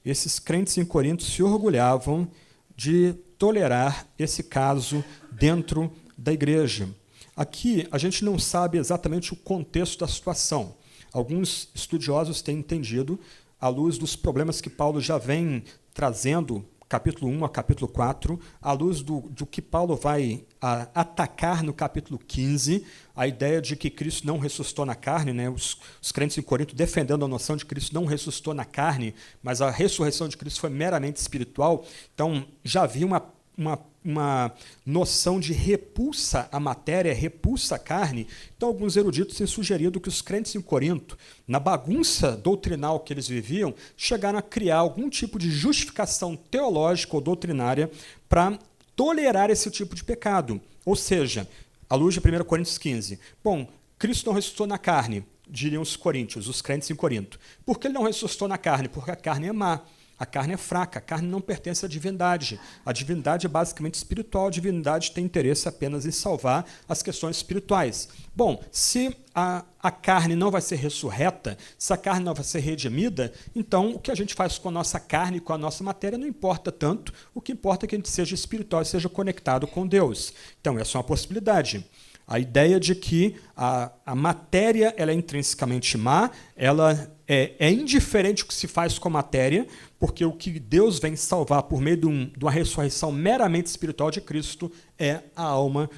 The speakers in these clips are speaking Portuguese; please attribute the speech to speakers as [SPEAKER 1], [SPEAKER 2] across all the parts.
[SPEAKER 1] esses crentes em Corinto se orgulhavam de tolerar esse caso dentro da igreja. Aqui, a gente não sabe exatamente o contexto da situação. Alguns estudiosos têm entendido, à luz dos problemas que Paulo já vem trazendo, capítulo 1 a capítulo 4, à luz do que Paulo vai atacar no capítulo 15, a ideia de que Cristo não ressuscitou na carne, né? Os crentes em Corinto defendendo a noção de que Cristo não ressuscitou na carne, mas a ressurreição de Cristo foi meramente espiritual. Então, já havia uma noção de repulsa à matéria, repulsa à carne. Então, alguns eruditos têm sugerido que os crentes em Corinto, na bagunça doutrinal que eles viviam, chegaram a criar algum tipo de justificação teológica ou doutrinária para tolerar esse tipo de pecado. Ou seja, à luz de 1 Coríntios 15, bom, Cristo não ressuscitou na carne, diriam os coríntios, os crentes em Corinto. Por que ele não ressuscitou na carne? Porque a carne é má. A carne é fraca, a carne não pertence à divindade. A divindade é basicamente espiritual, a divindade tem interesse apenas em salvar as questões espirituais. Bom, se a carne não vai ser ressurreta, se a carne não vai ser redimida, então o que a gente faz com a nossa carne, com a nossa matéria, não importa tanto. O que importa é que a gente seja espiritual e seja conectado com Deus. Então, essa é uma possibilidade. A ideia de que a matéria ela é intrinsecamente má, ela é indiferente o que se faz com a matéria, porque o que Deus vem salvar por meio de uma ressurreição meramente espiritual de Cristo é a alma,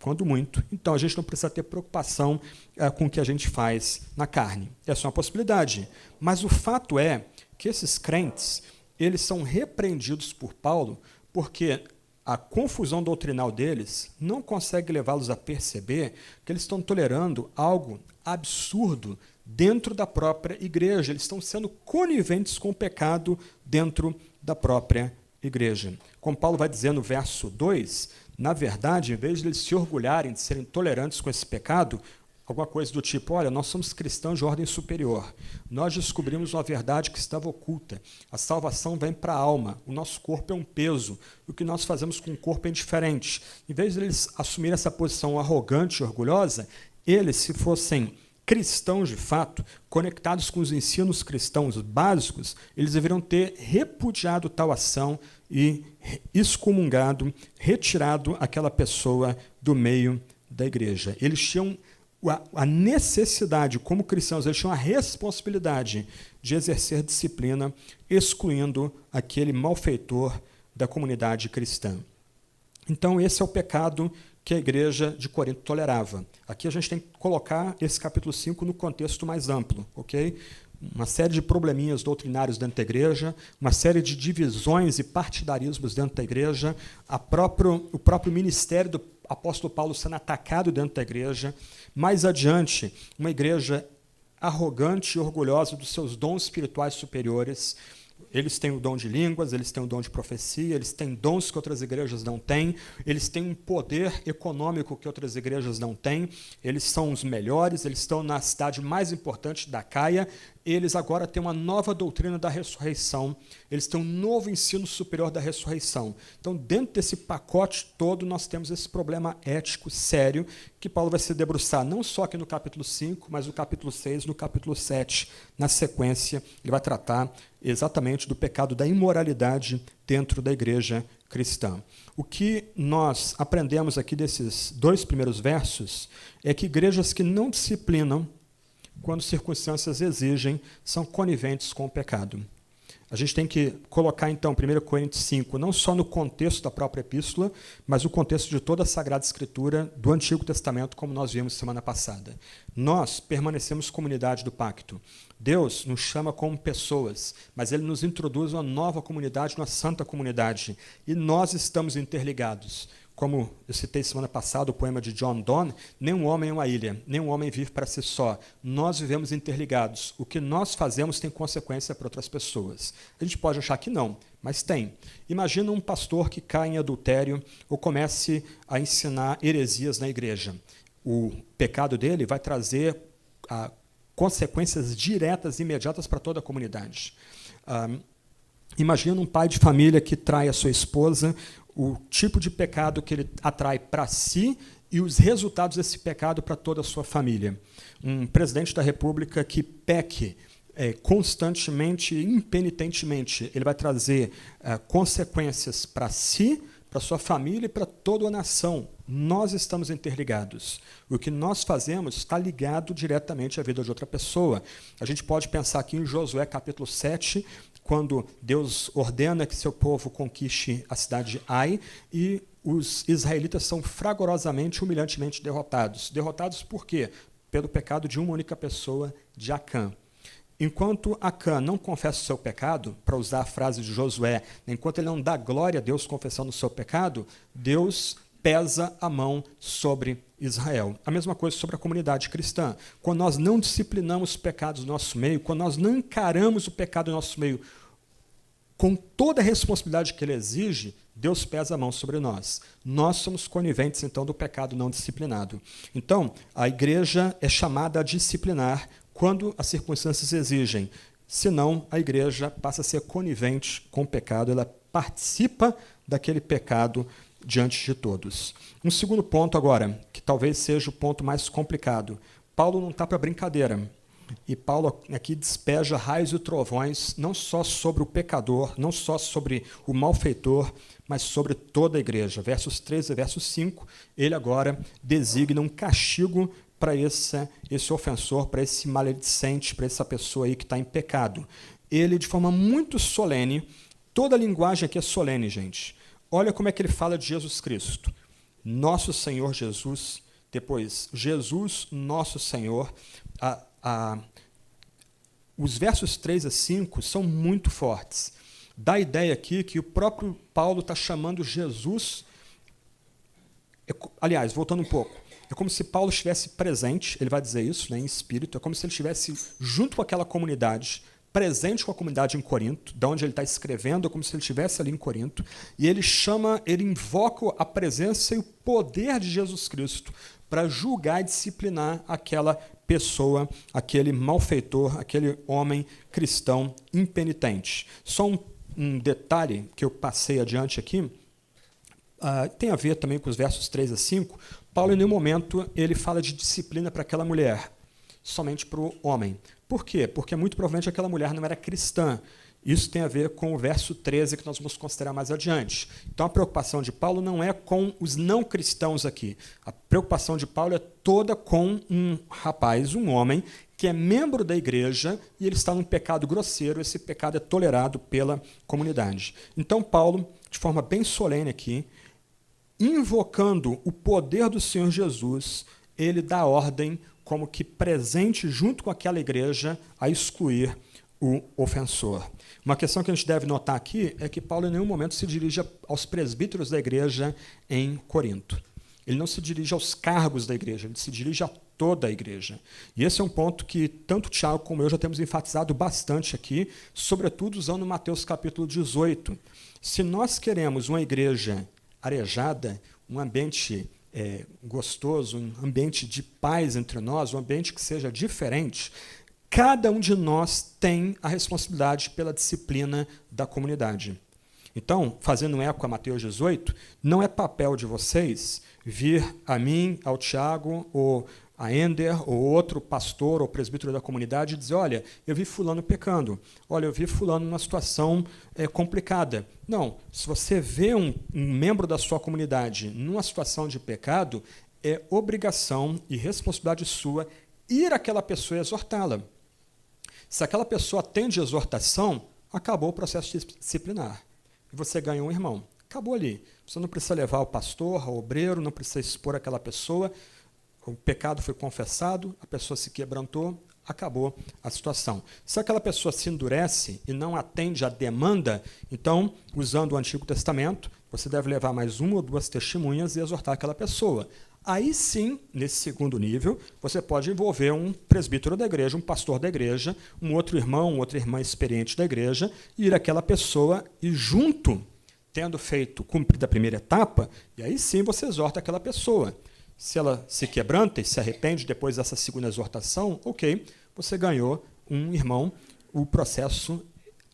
[SPEAKER 1] quando muito. Então, a gente não precisa ter preocupação com o que a gente faz na carne. Essa é uma possibilidade. Mas o fato é que esses crentes, eles são repreendidos por Paulo porque a confusão doutrinal deles não consegue levá-los a perceber que eles estão tolerando algo absurdo dentro da própria igreja. Eles estão sendo coniventes com o pecado dentro da própria igreja. Como Paulo vai dizer no verso 2, na verdade, em vez de eles se orgulharem de serem tolerantes com esse pecado, alguma coisa do tipo, olha, nós somos cristãos de ordem superior, nós descobrimos uma verdade que estava oculta, a salvação vem para a alma, o nosso corpo é um peso, o que nós fazemos com o corpo é indiferente. Em vez de eles assumirem essa posição arrogante e orgulhosa, eles, se fossem cristãos de fato, conectados com os ensinos cristãos básicos, eles deveriam ter repudiado tal ação e excomungado, retirado aquela pessoa do meio da igreja. Eles tinham a necessidade, como cristãos, eles tinham a responsabilidade de exercer disciplina, excluindo aquele malfeitor da comunidade cristã. Então, esse é o pecado que a igreja de Corinto tolerava. Aqui a gente tem que colocar esse capítulo 5 no contexto mais amplo, ok? Uma série de probleminhas doutrinários dentro da igreja, uma série de divisões e partidarismos dentro da igreja, o próprio ministério do apóstolo Paulo sendo atacado dentro da igreja. Mais adiante, uma igreja arrogante e orgulhosa dos seus dons espirituais superiores. Eles têm o dom de línguas, eles têm o dom de profecia, eles têm dons que outras igrejas não têm, eles têm um poder econômico que outras igrejas não têm, eles são os melhores, eles estão na cidade mais importante da Caia, eles agora têm uma nova doutrina da ressurreição, eles têm um novo ensino superior da ressurreição. Então, dentro desse pacote todo, nós temos esse problema ético sério que Paulo vai se debruçar, não só aqui no capítulo 5, mas no capítulo 6, no capítulo 7. Na sequência, ele vai tratar exatamente do pecado da imoralidade dentro da igreja cristã. O que nós aprendemos aqui desses 2 primeiros versos é que igrejas que não disciplinam, quando circunstâncias exigem, são coniventes com o pecado. A gente tem que colocar, então, 1 Coríntios 5, não só no contexto da própria epístola, mas no contexto de toda a Sagrada Escritura do Antigo Testamento, como nós vimos semana passada. Nós permanecemos comunidade do pacto. Deus nos chama como pessoas, mas Ele nos introduz uma nova comunidade, uma santa comunidade, e nós estamos interligados. Como eu citei semana passada o poema de John Donne, nenhum homem é uma ilha, nenhum homem vive para si só. Nós vivemos interligados. O que nós fazemos tem consequência para outras pessoas. A gente pode achar que não, mas tem. Imagina um pastor que cai em adultério ou comece a ensinar heresias na igreja. O pecado dele vai trazer consequências diretas e imediatas para toda a comunidade. Imagina um pai de família que trai a sua esposa, o tipo de pecado que ele atrai para si e os resultados desse pecado para toda a sua família. Um presidente da República que peque constantemente, impenitentemente, ele vai trazer consequências para si, para sua família e para toda a nação. Nós estamos interligados. O que nós fazemos está ligado diretamente à vida de outra pessoa. A gente pode pensar aqui em Josué capítulo 7, quando Deus ordena que seu povo conquiste a cidade de Ai, e os israelitas são fragorosamente, humilhantemente derrotados. Derrotados por quê? Pelo pecado de uma única pessoa, de Acã. Enquanto Acã não confessa o seu pecado, para usar a frase de Josué, enquanto ele não dá glória a Deus confessando o seu pecado, Deus pesa a mão sobre Israel. A mesma coisa sobre a comunidade cristã. Quando nós não disciplinamos os pecados do nosso meio, quando nós não encaramos o pecado do nosso meio com toda a responsabilidade que ele exige, Deus pesa a mão sobre nós. Nós somos coniventes, então, do pecado não disciplinado. Então, a igreja é chamada a disciplinar quando as circunstâncias exigem. Senão, a igreja passa a ser conivente com o pecado, ela participa daquele pecado diante de todos. Um segundo ponto agora, que talvez seja o ponto mais complicado. Paulo não está para brincadeira. E Paulo aqui despeja raios e trovões, não só sobre o pecador, não só sobre o malfeitor, mas sobre toda a igreja. Versos 3 e verso 5, ele agora designa um castigo para esse ofensor, para esse maledicente, para essa pessoa aí que está em pecado. Ele, de forma muito solene, toda a linguagem aqui é solene, gente. Olha como é que ele fala de Jesus Cristo. Nosso Senhor Jesus, depois, Jesus, nosso Senhor. Os versos 3 a 5 são muito fortes. Dá a ideia aqui que o próprio Paulo está chamando Jesus. Aliás, voltando um pouco, é como se Paulo estivesse presente, ele vai dizer isso, né, em espírito, é como se ele estivesse junto com aquela comunidade, presente com a comunidade em Corinto, de onde ele está escrevendo, é como se ele estivesse ali em Corinto, e ele invoca a presença e o poder de Jesus Cristo para julgar e disciplinar aquela pessoa, aquele malfeitor, aquele homem cristão impenitente. Só um detalhe que eu passei adiante aqui, tem a ver também com os versos 3 a 5, Paulo em nenhum momento ele fala de disciplina para aquela mulher, somente para o homem. Por quê? Porque muito provavelmente aquela mulher não era cristã. Isso tem a ver com o verso 13 que nós vamos considerar mais adiante. Então a preocupação de Paulo não é com os não cristãos aqui. A preocupação de Paulo é toda com um rapaz, um homem, que é membro da igreja e ele está num pecado grosseiro, esse pecado é tolerado pela comunidade. Então Paulo, de forma bem solene aqui, invocando o poder do Senhor Jesus, ele dá ordem como que presente junto com aquela igreja a excluir o ofensor. Uma questão que a gente deve notar aqui é que Paulo em nenhum momento se dirige aos presbíteros da igreja em Corinto. Ele não se dirige aos cargos da igreja, ele se dirige a toda a igreja. E esse é um ponto que tanto Tiago como eu já temos enfatizado bastante aqui, sobretudo usando Mateus capítulo 18. Se nós queremos uma igreja arejada, um ambiente gostoso, um ambiente de paz entre nós, um ambiente que seja diferente, cada um de nós tem a responsabilidade pela disciplina da comunidade. Então, fazendo um eco a Mateus 18, não é papel de vocês vir a mim, ao Tiago, ou a Ender, ou outro pastor ou presbítero da comunidade e dizer, olha, eu vi fulano pecando, olha, eu vi fulano numa situação complicada. Não, se você vê um membro da sua comunidade numa situação de pecado, é obrigação e responsabilidade sua ir àquela pessoa e exortá-la. Se aquela pessoa atende a exortação, acabou o processo disciplinar. E você ganhou um irmão. Acabou ali. Você não precisa levar o pastor, o obreiro, não precisa expor aquela pessoa. O pecado foi confessado, a pessoa se quebrantou, acabou a situação. Se aquela pessoa se endurece e não atende à demanda, então, usando o Antigo Testamento, você deve levar mais uma ou duas testemunhas e exortar aquela pessoa. Aí sim, nesse segundo nível, você pode envolver um presbítero da igreja, um pastor da igreja, um outro irmão, uma outra irmã experiente da igreja, e ir àquela pessoa e junto, tendo cumprido a primeira etapa, e aí sim você exorta aquela pessoa. Se ela se quebranta e se arrepende depois dessa segunda exortação, ok, você ganhou um irmão, o processo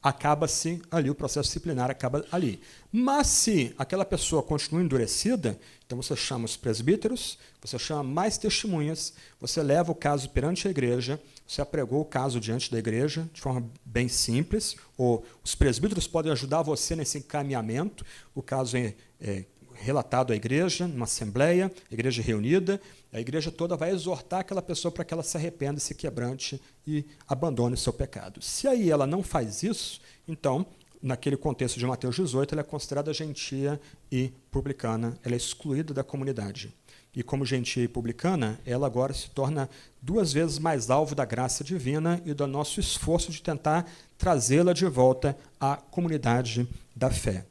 [SPEAKER 1] acaba-se ali, o processo disciplinar acaba ali. Mas se aquela pessoa continua endurecida, então você chama os presbíteros, você chama mais testemunhas, você leva o caso perante a igreja, você apregou o caso diante da igreja, de forma bem simples, ou os presbíteros podem ajudar você nesse encaminhamento, o caso é relatado à igreja, numa assembleia, a igreja reunida, a igreja toda vai exortar aquela pessoa para que ela se arrependa, se quebrante e abandone o seu pecado. Se aí ela não faz isso, então, naquele contexto de Mateus 18, ela é considerada gentia e publicana, ela é excluída da comunidade. E como gentia e publicana, ela agora se torna 2 vezes mais alvo da graça divina e do nosso esforço de tentar trazê-la de volta à comunidade da fé.